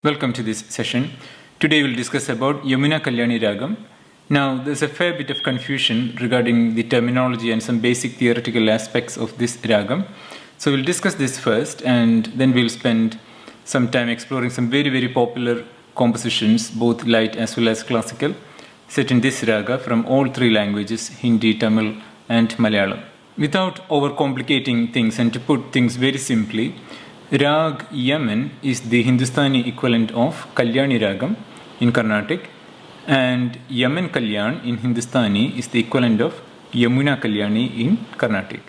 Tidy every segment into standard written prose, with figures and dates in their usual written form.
Welcome to this session. Today we'll discuss about Yamuna Kalyani Ragam. Now there's a fair bit of confusion regarding the terminology and some basic theoretical aspects of this ragam. So we'll discuss this first and then we'll spend some time exploring some very popular compositions, both light as well as classical, set in this raga from all three languages, Hindi, Tamil and Malayalam. Without overcomplicating things and to put things very simply, Rag Yaman is the Hindustani equivalent of Kalyani Ragam in Carnatic, and Yaman Kalyan in Hindustani is the equivalent of Yamuna Kalyani in Carnatic.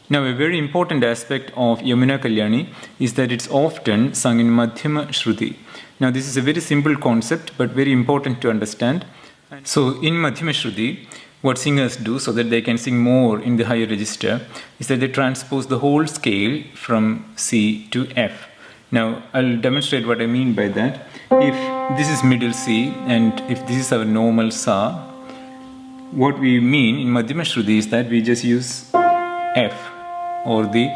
Now, a very important aspect of Yamuna Kalyani is that it's often sung in Madhyama Shruti. Now, this is a very simple concept but very important to understand. So, in Madhyama Shruti, what singers do so that they can sing more in the higher register is that they transpose the whole scale from C to F. Now, I'll demonstrate what I mean by that. If this is middle C and if this is our normal Sa, what we mean in Madhyama Shruti is that we just use F or the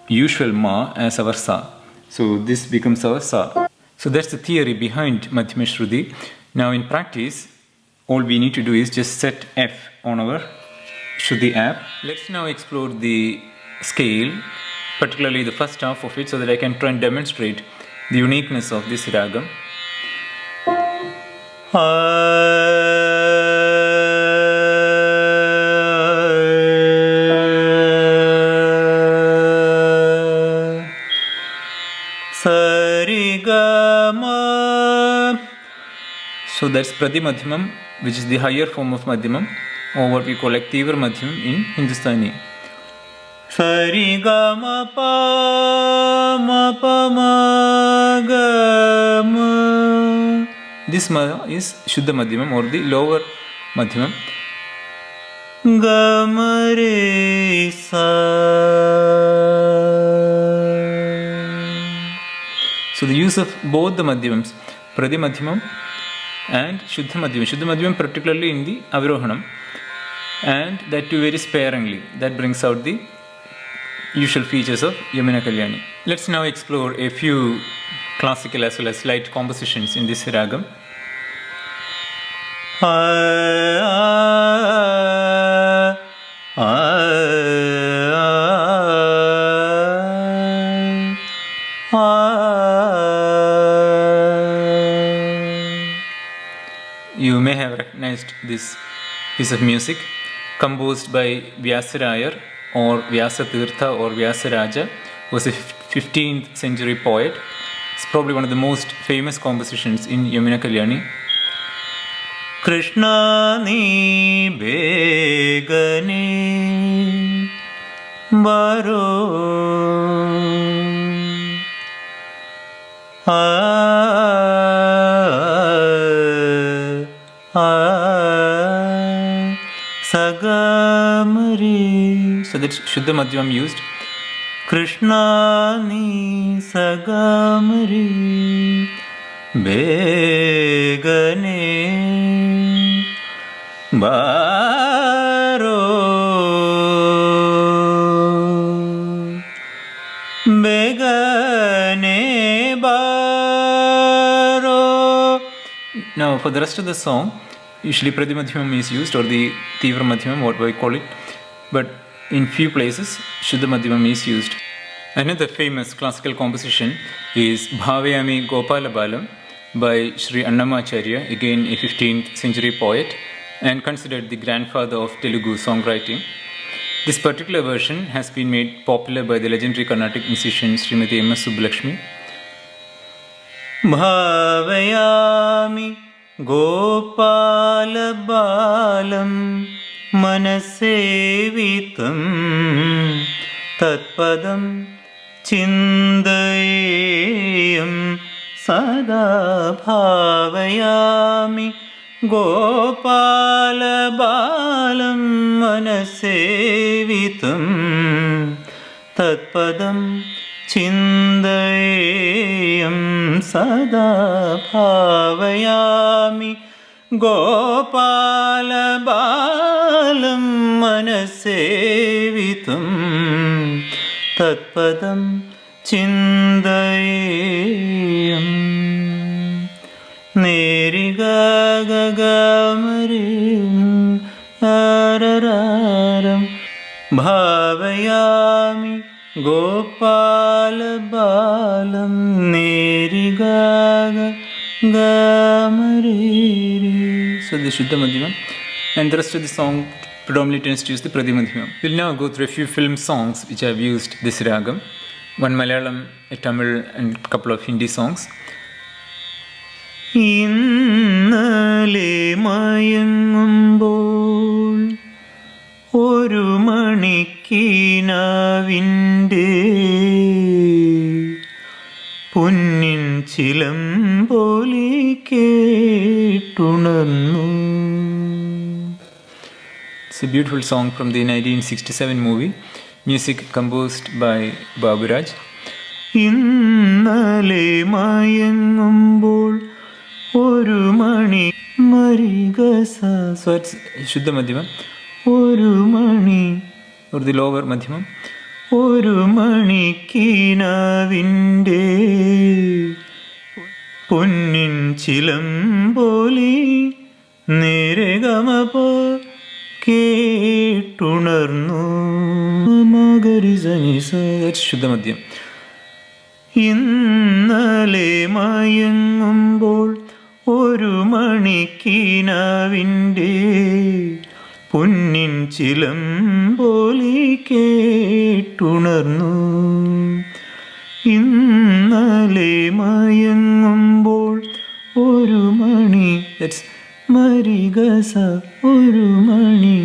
usual Ma as our Sa. So this becomes our Sa. So that's the theory behind Madhyama Shruti. Now in practice, all we need to do is just set F on our Shruti app. Let's now explore the scale, particularly the first half of it, so that I can try and demonstrate the uniqueness of this ragam. So that's Prati Madhyamam, which is the higher form of Madhyamam, or what we call like Tivra Madhyamam in Hindustani. Sari ga ma pa ma ga ma. This ma is Shuddha Madhyamam or the lower Madhyamam. Ga ma re sa. So the use of both the Madhyamams, Prati Madhyamam and Shuddha Madhyamam particularly in the Avirohanam, and that too very sparingly. That brings out the usual features of Yamuna Kalyani. Let's now explore a few classical as well as light compositions in this ragam. You may have recognized this piece of music, composed by Vyasarayar or Vyasatirtha or Vyasaraja, who was a 15th century poet. It's probably one of the most famous compositions in Yamuna Kalyani. Krishna ni begane baro Sagamari. So that's Shuddha Madhyamam used. Krishna ni sagamari begane baro begane baro. Now for the rest of the song, usually Prati Madhyamam is used, or the Tivra Madhyamam, what we call it, but in few places Shuddha Madhyamam is used. Another famous classical composition is Bhavayami Gopala Balam by Sri Annamacharya, again a 15th century poet and considered the grandfather of Telugu songwriting. This particular version has been made popular by the legendary Carnatic musician Srimati M. S. Subbulakshmi. Bhavayami Gopala Balam Manasevitam Tatpadam Chindayam Sada Bhavayami Gopala Balam Manasevitam Tatpadam Chindayam Sada Bhavayami Gopala Balam Manasevitam Tatpadam Chindayam. നേരി ഗമരി ആരരാരം ഭാവയാമി ഗോപാല ബാലം നേരി ഗമരി. So the Shuddha Madhyamam, and the rest of the song predominantly tends to use the Pradhi Madhyamam. We'll now go through a few film songs which have used this ragam. One Malayalam, a Tamil, and a couple of Hindi songs. ഇന്നലെ മയങ്ങുമ്പോൾ ഒരു മണിക്കിനാവിൻ്റെ പൊന്നിൻ ചിലമ്പൊലി കേട്ടുണർന്നു. It's a beautiful song from the 1967 movie. Music composed by Baburaj. ഇന്നലെ മയങ്ങുമ്പോൾ ഒരു മണി മരിഗസ. So it's Shuddha Madhyamam. ഒരു മണി or the lower Madhyamam. ഒരു മണിക്കിനാവിൻ്റെ പൊന്നിൻ ചിലമ്പൊലി നിരഗമപ കേട്ടുണർന്നു. മഗരി സനിസ. That's Shuddha Madhyam. ഇന്നലെ മയങ്ങുമ്പോൾ ഒരു മണിക്കിനാവിൻ്റെ പൊന്നിൻ ചിലമ്പൊലി കേട്ടുണർന്നു. ഇന്നലെ മയങ്ങുമ്പോൾ ഒരു മണി. That's മരിഗസ. ഒരു മണി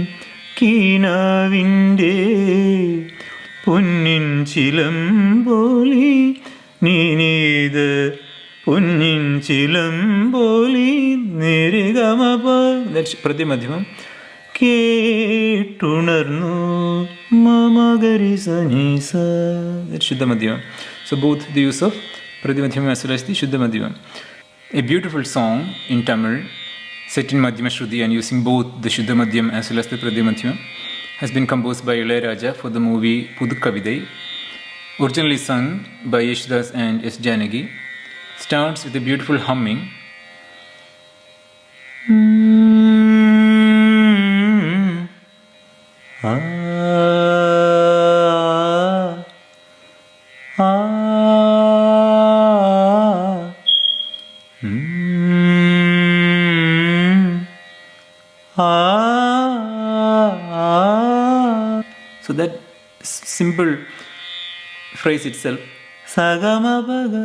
കിനാവിൻ്റെ പൊന്നിൻ ചിലമ്പൊലി നീനീത് പൊന്നിൻ ചിലമ്പൊലി നിരഗമപ. That's Pradhi Madhyamam. കേട്ടുണർന്നു മമഗരി സനിസ. That's Shuddha Madhyamam. So both the use of Pradhi Madhyamam as well as the Shuddha Madhyamam. A beautiful song in Tamil set in Madhyama Shruti and using both the Shuddha Madhyam as well as the Pradhi Madhyamam has been composed by Ilayaraja for the movie Pudukavidai. Originally sung by Yeshdas and S. Janagi. Starts with a beautiful humming. So that simple phrase itself, sagamabaga,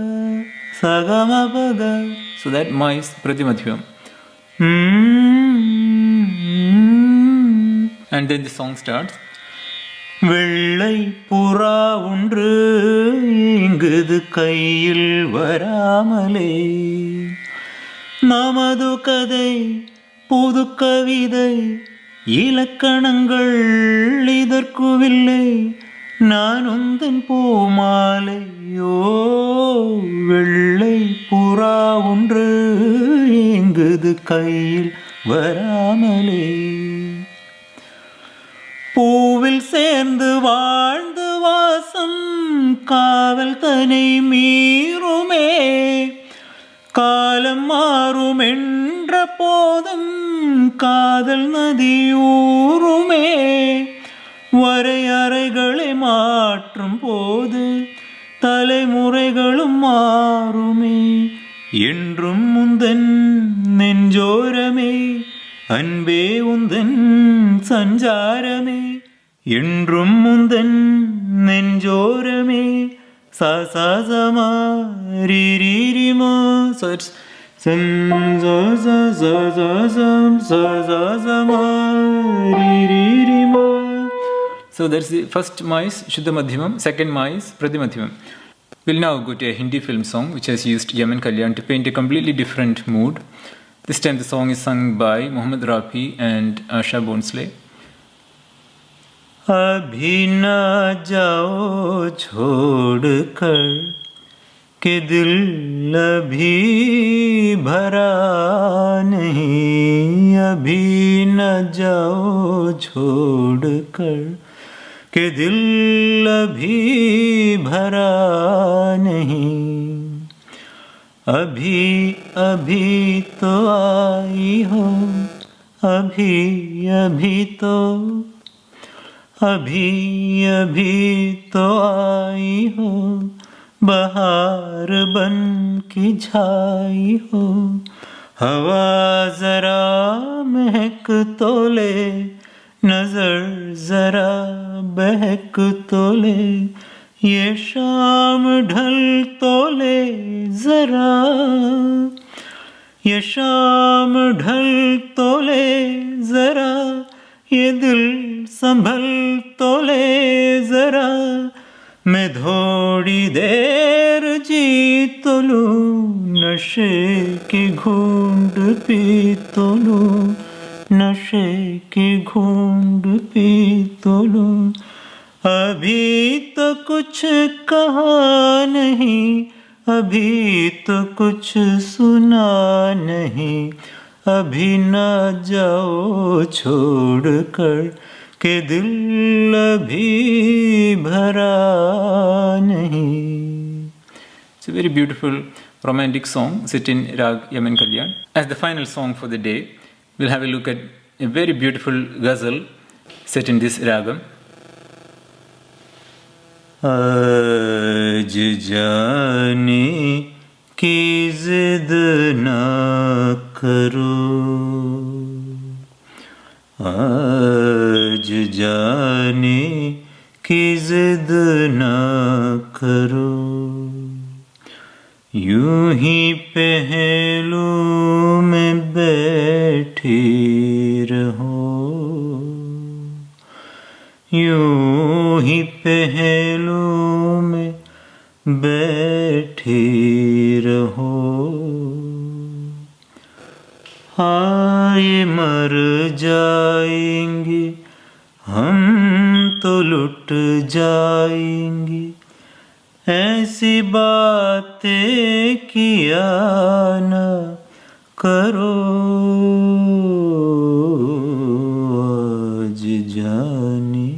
sagamabaga. So that ma is Pradhi Madhyamam. And then the song starts. வெள்ளை புறா ஒன்று இங்குது கையில் வராமலே, நமது கதை புது கவிதை இலக்கணங்கள் இதற்குவில்லை, நான் உந்தன் பூமாலையோ. வெள்ளை புறா ஒன்று இங்குது கையில் வராமலே, பூவில் சேர்ந்து வாழ்ந்து வாசம் காவல் தனை மீறுமே, காலம் மாறும் என்ற போதும் காதல் நதி ஊறுமே, வரையறைகளை மாற்றும் போது தலைமுறைகளும் மாறுமே, என்றும் முந்தன் நெஞ்சோரமே அன்பே உந்தன் சஞ்சாரமே, என்றும் முந்தன் நெஞ்சோரமே சசமா ரிரிரிமா. So it's So that's the first ma is Shuddha Madhyamam, second ma is Pradhi Madhyamam. We'll now go to a Hindi film song which has used Yaman Kalyan to paint a completely different mood. This time the song is sung by Mohammed Rafi and Asha Bhonsle. अभी न जाओ छोड़ कर के दिल अभी भरा नहीं, अभी न जाओ छोड़ कर के दिल अभी भरा नहीं, अभी अभी तो आई हो, अभी अभी तो, अभी अभी तो आई हो, बहार बन की छाई हो, हवा जरा महक तो ले, नजर जरा बहक तो ले, ये शाम ढल तो ले जरा, ये शाम ढल तो ले जरा, ये दिल संभल तो ले जरा, मैं थोड़ी देर जी तो लूं, नशे की घूंड पी तो लूं, नशे की घूंड पी तो लूं, अभी तो कुछ कहा नहीं, अभी तो कुछ सुना नहीं, अभी ना जाओ छोड़ कर के दिल अभी भरा नहीं. It's a very beautiful romantic song set in Rag Yaman Kalyan. As the final song for the day, we'll have a look at a very beautiful ghazal set in this ragam. आज जाने की जिद ना करो, आज जाने की जिद ना करो, यूं ही पहलू में बैठी रहो, यूं ही पहलू में बैठी रहो, हाय मर जाएंगे हम तो लुट जाएंगे, ऐसी बातें किया ना करो, आज जाने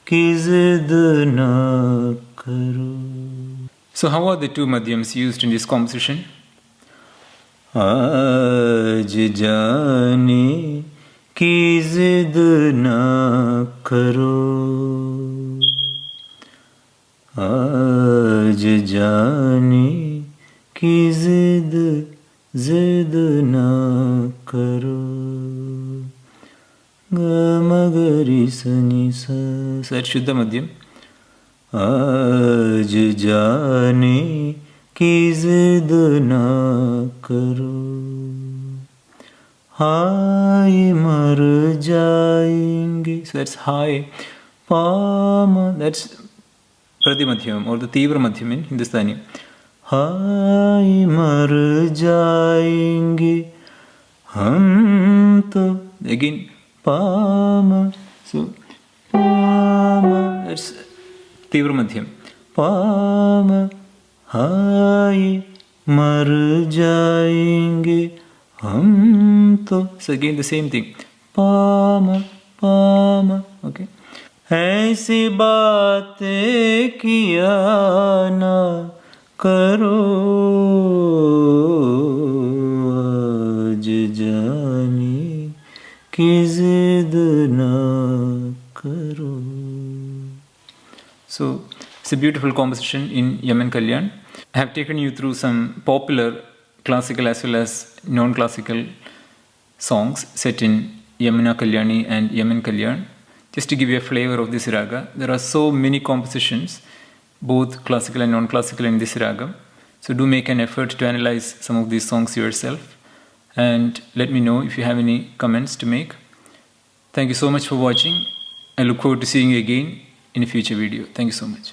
की जिद ना करो. So how are the two madhyams used in this composition? आज जाने की जिद ना करो, आज जाने की जिद ना करो, गमगरी सनी सा शुद्ध मध्यम. आज जाने की जिद ना करो, हाय मर जाएंगे. So that's high, pama, that's Prati Madhyam or the Tivra Madhyam in Hindustani. हाय मर जाएंगे हम तो, again pama, so pama, that's Tivra Madhyam. Pama, हाय मर जाएंगे हम तो, so again the same thing, pama pama. Okay, ऐसी बातें किया ना करो, आज जाने की जिद ना करो. So it's a beautiful composition in Yaman Kalyan. I have taken you through some popular classical as well as non-classical songs set in Yamuna Kalyani and Yaman Kalyan. Just to give you a flavor of this raga, there are so many compositions, both classical and non-classical in this raga. So do make an effort to analyze some of these songs yourself and let me know if you have any comments to make. Thank you so much for watching. I look forward to seeing you again in a future video. Thank you so much.